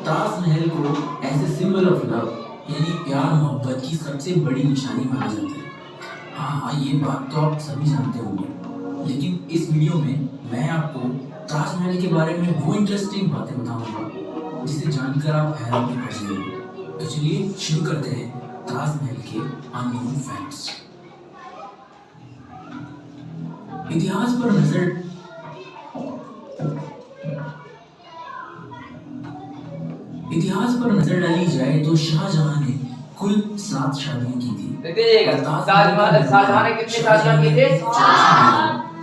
ताजमहल को as a symbol of love यानी प्यार मोहब्बत की सबसे बड़ी निशानी माना जाता है। हाँ, ये बात तो आप सभी जानते होंगे, लेकिन इस वीडियो में मैं आपको ताजमहल के बारे में वो इंटरेस्टिंग बातें बताऊंगा जिसे जानकर आप हैरान भी पड़ जाएंगे। तो चलिए शुरू करते हैं ताजमहल के अननोन फैक्ट्स। इतिहास पर नजर डाली जाए तो शाहजहां ने कुल 7 शादियां की थी। देखिएगा, शाहजहां ने कितनी शादियां की थी?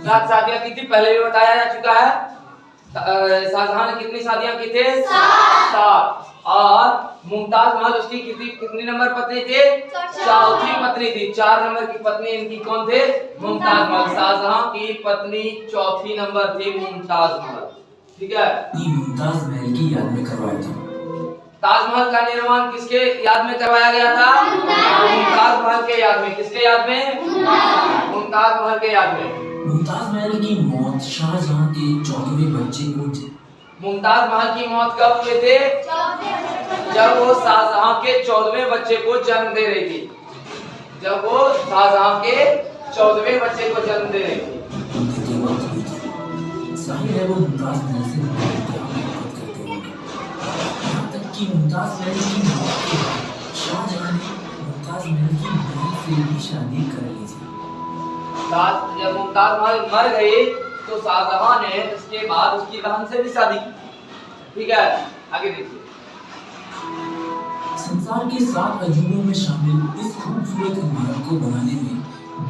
7 शादियां की थी। पहले भी बताया जा चुका है। शाहजहां ने कितनी शादियां की थी? 7। और मुमताज महल उसकी कितनी नंबर पत्नी थी? चौथी पत्नी थी। 4 नंबर की पत्नी इनकी कौन थे? मुमताज महल। शाहजहां की पत्नी चौथी नंबर थी मुमताज महल। ठीक है, मुमताज महल की याद में करवाया था। ताजमहल का निर्माण किसके याद में करवाया गया था? मुमताज महल के याद में। किसके याद में? मुमताज महल के याद में। मुमताज महल की मौत शाहजहां के 14वें बच्चे को मुमताज महल की मौत कब हुई थी? जब वो शाहजहां के 14वें बच्चे को जन्म दे रही थी। जब वो शाहजहां के 14वें बच्चे को जन्म दे रही थी। जाहिर है वो मुमताज महल से मोहब्बत करते होंगे। यहाँ तक कि मुमताज महल की मौत के बाद शाहजहां ने मुमताज महल की बहन से भी शादी कर ली थी। जब मुमताज महल मर गई तो शाहजहां ने उसके बाद उसकी बहन से भी शादी की। ठीक है, आगे देखिए। संसार के 7 अजूबों में शामिल इस खूबसूरत इमारत को बनाने में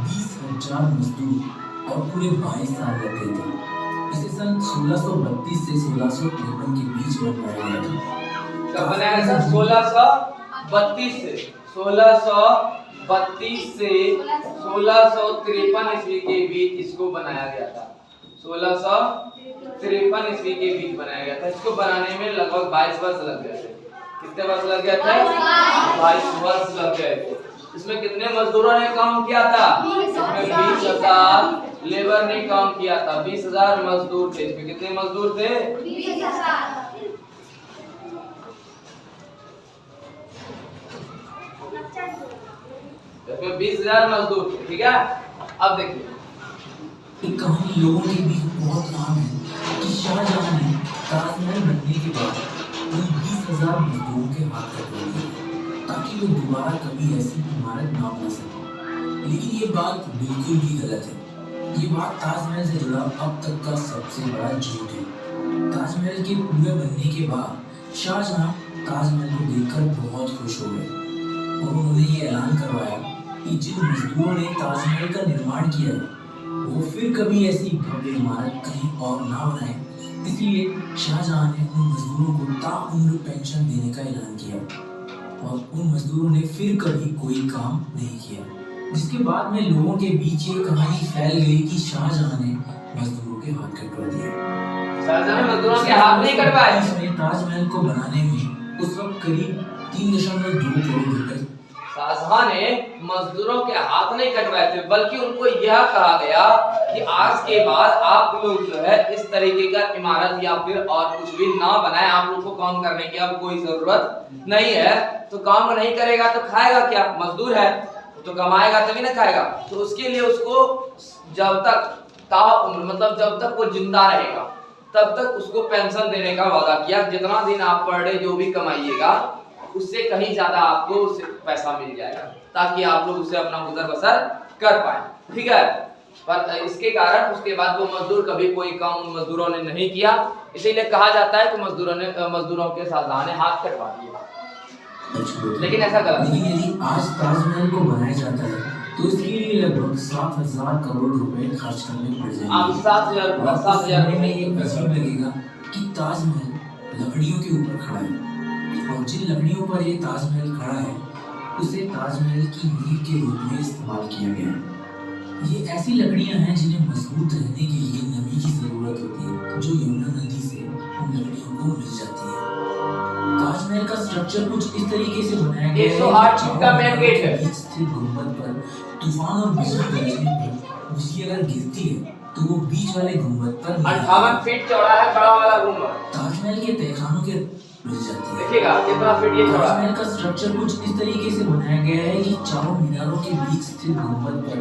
20,000 मजदूर और पूरे 22 साल लग गए थे। इसे सन 1632 से 1653 के बीच में बनाया गया था। कब बनाया था? 1632 से 1653 ईस्वी के बीच इसको बनाया गया था। 1653 ईस्वी के बीच बनाया गया था। इसको बनाने में लगभग 22 वर्ष लग गए थे। कितने वर्ष लग गए थे? 22 वर्ष लग गए थे। इसमें कितने मजदूरों ने काम किया था? इसमें 20,000 लेबर ने काम किया था। 20,000 मजदूर थे। इसमें कितने मजदूर थे? 20,000। इसमें 20,000 मजदूर थे। ठीक है, अब देखिए एक कहानी लोगों के बीच बहुत आम है कि शाहजहां ने ताजमहल बनने के बाद उन 20,000 मजदूरों के हाथ कटवा दिए ताकि वो दोबारा कभी ऐसी इमारत ना बना सके। लेकिन ये बात बिल्कुल भी गलत है। ये बात ताजमहल से जुड़ा अब तक का सबसे बड़ा झूठ है। ताजमहल के पूरे बनने के बाद शाहजहां ताजमहल को देखकर बहुत खुश हो गए और उन्होंने ये ऐलान करवाया कि जिन मजदूरों ने ताजमहल का निर्माण किया है वो फिर कभी ऐसी भव्य इमारत कहीं और ना बनाए। इसलिए शाहजहां ने उन मजदूरों को ताउम्र पेंशन देने का ऐलान किया और उन मजदूरों ने फिर कभी कोई काम नहीं किया। जिसके बाद में लोगों के बीच ये कहानी फैल गई कि शाहजहां ने मजदूरों के हाथ कटवा दिए। शाहजहां ने मजदूरों के हाथ नहीं कटवाए। इसमें ताजमहल को बनाने में उस वक्त करीब 3.2 करोड़ रुपए शाहजहां ने मजदूरों के हाथ नहीं कटवाए थे, बल्कि उनको यह कहा गया कि आज के बाद आप लोग जो है इस तरीके का इमारत या फिर और कुछ भी ना बनाए। आप लोग को काम करने की अब कोई जरूरत नहीं है। तो काम नहीं करेगा तो खाएगा क्या? मजदूर है तो कमाएगा तभी ना खाएगा। तो उसके लिए उसको जब तक मतलब जब तक वो जिंदा रहेगा तब तक उसको पेंशन देने का वादा किया। जितना दिन आप पर डे जो भी कमाइएगा उससे कहीं ज्यादा आपको उससे पैसा मिल जाएगा ताकि आप लोग उससे अपना गुजर बसर कर पाए। ठीक है, पर इसके कारण उसके बाद वो मजदूर कभी कोई काम उन मजदूरों ने नहीं किया। इसीलिए कहा जाता है कि मजदूरों के शाहजहां ने हाथ कटवा दिए। लेकिन ऐसा गलत। लेकिन यदि आज ताजमहल को बनाया जाता है तो इसके लिए लगभग 7,000 करोड़ रुपए खर्च करने पड़ जाएंगे। आप 7,000 में ये अजीब लगेगा कि ताजमहल लकड़ियों के ऊपर खड़ा है और जिन लकड़ियों पर ये ताजमहल खड़ा है उसे ताजमहल की नींव के रूप में इस्तेमाल किया गया है। ये ऐसी लकड़ियां हैं जिन्हें मजबूत रहने के लिए नमी की जरूरत होती है, जो यमुना नदी से उन लकड़ियों को मिल जाती है। ताजमहल का स्ट्रक्चर कुछ इस तरीके से बनाया गया है 108 फीट का मेन गेट है। स्थित गुंबद पर तूफान और बिजली गरजने पर बिजली अगर गिरती है तो वो बीच वाले गुंबद पर 58 फीट चौड़ा है बड़ा वाला गुंबद। ताजमहल के तहखानों के मिल जाती है। देखिएगा कितना फिट ये चौड़ा है। ताजमहल का स्ट्रक्चर कुछ इस तरीके से बनाया गया है कि चारों मीनारों के बीच स्थित गुंबद पर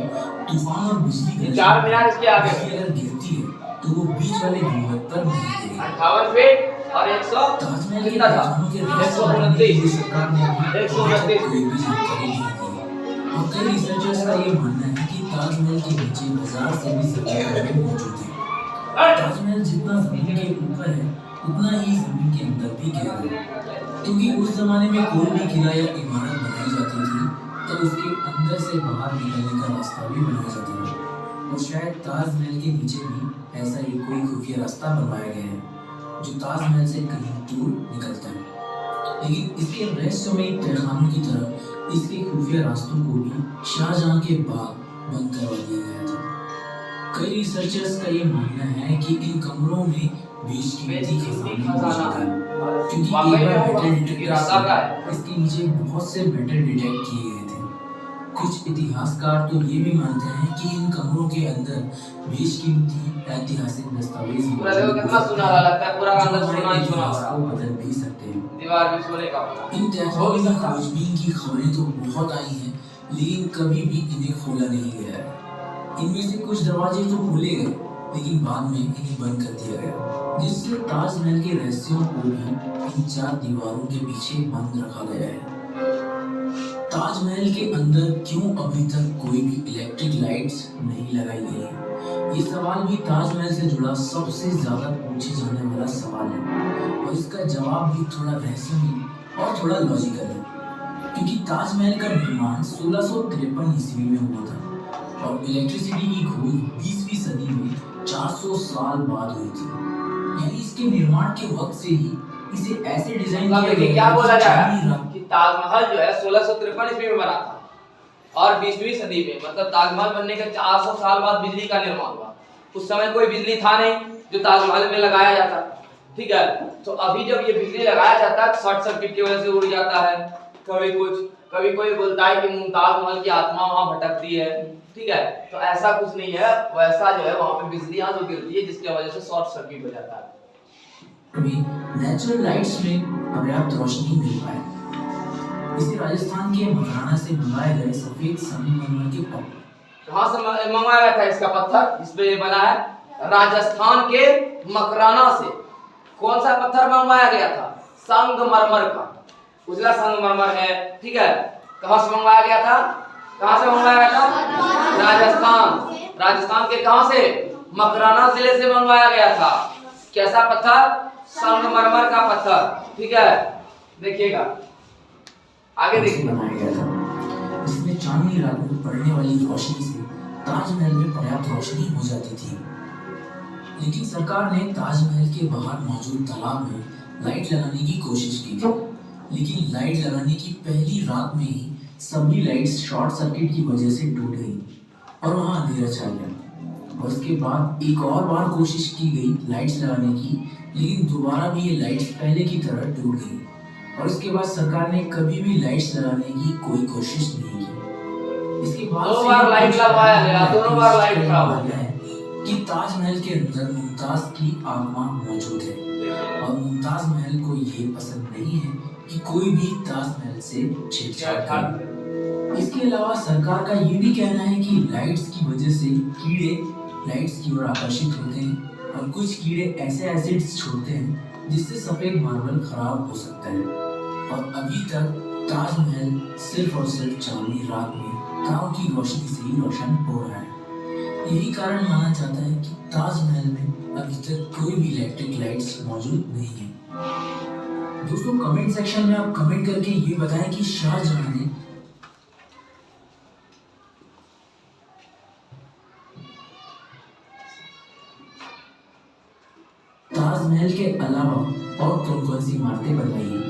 तूफान और बिजली ये चार मीनार इसके आगे बिजली अगर गिरती है तो वो बीच वाले गुंबद पर नहीं गिरेगी। 58 फीट और 100 ताजमहल के कितना था? पहचानों के 129 सरकार ने अभी 129 कोई भी जानकारी नहीं दी है। और कई रिसर्चर्स का ये मानना है कि ताजमहल के नीचे 1000 से भी ज्यादा कमरे मौजूद हैं। ताजमहल जितना जमीन के ऊपर है उतना ही जमीन के अंदर भी गहरा है, क्योंकि उस जमाने में कोई भी किला या इमारत बनाई जाती थी तो उसके अंदर से बाहर निकलने का रास्ता भी बनाया जाता था। और शायद ताजमहल के नीचे भी ऐसा ही कोई खुफिया रास्ता बनवाया गया है जो ताजमहल से कहीं दूर निकलता है। लेकिन इसके रहस्यमयी तहखानों की तरह इसके खुफिया रास्तों को भी शाहजहां के बाद बंद करवा दिया गया था। कई रिसर्चर्स का ये मानना है कि इन कमरों में बेशकीमती खजाने मौजूद हैं, क्योंकि एक बार मेटल डिटेक्टर से इसके नीचे बहुत से मेटल डिटेक्ट किए गए थे। कुछ इतिहासकार तो ये भी मानते हैं कि इन कमरों के अंदर बेशकीमती ऐतिहासिक दस्तावेज पूरा देखो कितना सुनहरा लगता है, पूरा अंदर सोना ही सोना हो रहा है। बदल भी सकते हैं। दीवार भी सोने का इन तहखानों में खोजबीन की खबरें तो बहुत आई हैं, लेकिन कभी भी इन्हें खोला नहीं गया है। इनमें से कुछ दरवाजे तो खोले गए, लेकिन बाद में इन्हें बंद कर दिया गया, जिससे ताजमहल के रहस्यों को भी इन चार दीवारों के पीछे बंद रखा गया है। ताजमहल के अंदर क्यों अभी तक कोई भी इलेक्ट्रिक लाइट्स नहीं लगाई गई है? ये सवाल भी ताजमहल से जुड़ा सबसे ज्यादा पूछे जाने वाला सवाल है, और इसका जवाब भी थोड़ा रहस्यमय और थोड़ा लॉजिकल है, क्योंकि ताजमहल का निर्माण 1653 ईस्वी में हुआ था और इलेक्ट्रिसिटी की खोज 20वीं सदी में 400 साल बाद हुई थी। यानी इसके निर्माण के वक्त से ही इसे ऐसे डिजाइन किया गया क्या बोला जाए कि ताजमहल जो है 1653 ईस्वी में बना था और 20वीं सदी में, मतलब ताजमहल बनने के 400 साल बाद बिजली का निर्माण हुआ। उस समय कोई बिजली था नहीं जो ताजमहल में लगाया जाता, ठीक है। तो अभी जब ये बिजली लगाया जाता है शॉर्ट सर्किट की वजह से उड़ जाता है, कभी कोई बोलता है कि मुमताज महल की आत्मा वहां भटकती है, ठीक है। तो ऐसा कुछ नहीं है, वैसा जो है वहां पे बिजलियां जो गिरती है जिसकी वजह से शॉर्ट सर्किट हो जाता है। अभी नेचुरल लाइट्स में पर्याप्त रोशनी मिल पाए। इसे राजस्थान के मकराना से मंगाए गए सफेद संगमरमर के पत्थर। कहां से मंगाया गया था इसका पत्थर? इस पे बना है राजस्थान के मकराना से। कौन सा पत्थर मंगवाया गया था? संगमरमर का, उजला संगमरमर है, ठीक है। कहां से मंगवाया गया था? कहां से मंगवाया गया था? राजस्थान के कहां से? मकराना जिले से मंगवाया गया था। कैसा पत्थर? संगमरमर का पत्थर, ठीक है। देखिएगा आगे देखिए। बनाया गया था, इसमें चांदनी रात में पड़ने वाली रोशनी से ताजमहल में पर्याप्त रोशनी हो जाती थी। लेकिन सरकार ने ताजमहल के बाहर मौजूद तालाब में लाइट लगाने की कोशिश की थी, लेकिन लाइट लगाने की पहली रात में ही सभी लाइट्स शॉर्ट सर्किट की वजह से टूट गई और वहां अंधेरा छा गया। और उसके बाद एक और बार कोशिश की गई लाइट्स लगाने की, लेकिन दोबारा भी ये लाइट्स पहले की तरह टूट गई। और इसके बाद सरकार ने कभी भी लाइट्स लगाने की कोई कोशिश नहीं की। इसके बाद दो बार लाइट लगवाया गया, दोनों बार लाइट खराब हो गया कि ताजमहल के अंदर मुमताज की आत्मा मौजूद है, और मुमताज महल को ये पसंद नहीं है कि कोई भी ताजमहल से छेड़छाड़ करे। इसके अलावा सरकार का ये भी कहना है कि लाइट्स की वजह से कीड़े लाइट्स की ओर आकर्षित होते हैं, और कुछ कीड़े ऐसे एसिड्स छोड़ते हैं जिससे सफेद मार्बल खराब हो सकता है। और अभी तक ताजमहल सिर्फ और सिर्फ चांदनी रात में तारों की रोशनी से ही रोशन हो रहा है। यही कारण माना जाता है कि ताजमहल में अभी तक कोई भी इलेक्ट्रिक लाइट्स मौजूद नहीं है। दोस्तों कमेंट सेक्शन में आप कमेंट करके ये बताएं कि शाहजहां ने ताजमहल के अलावा और कौन कौन सी इमारतें बनवाई हैं।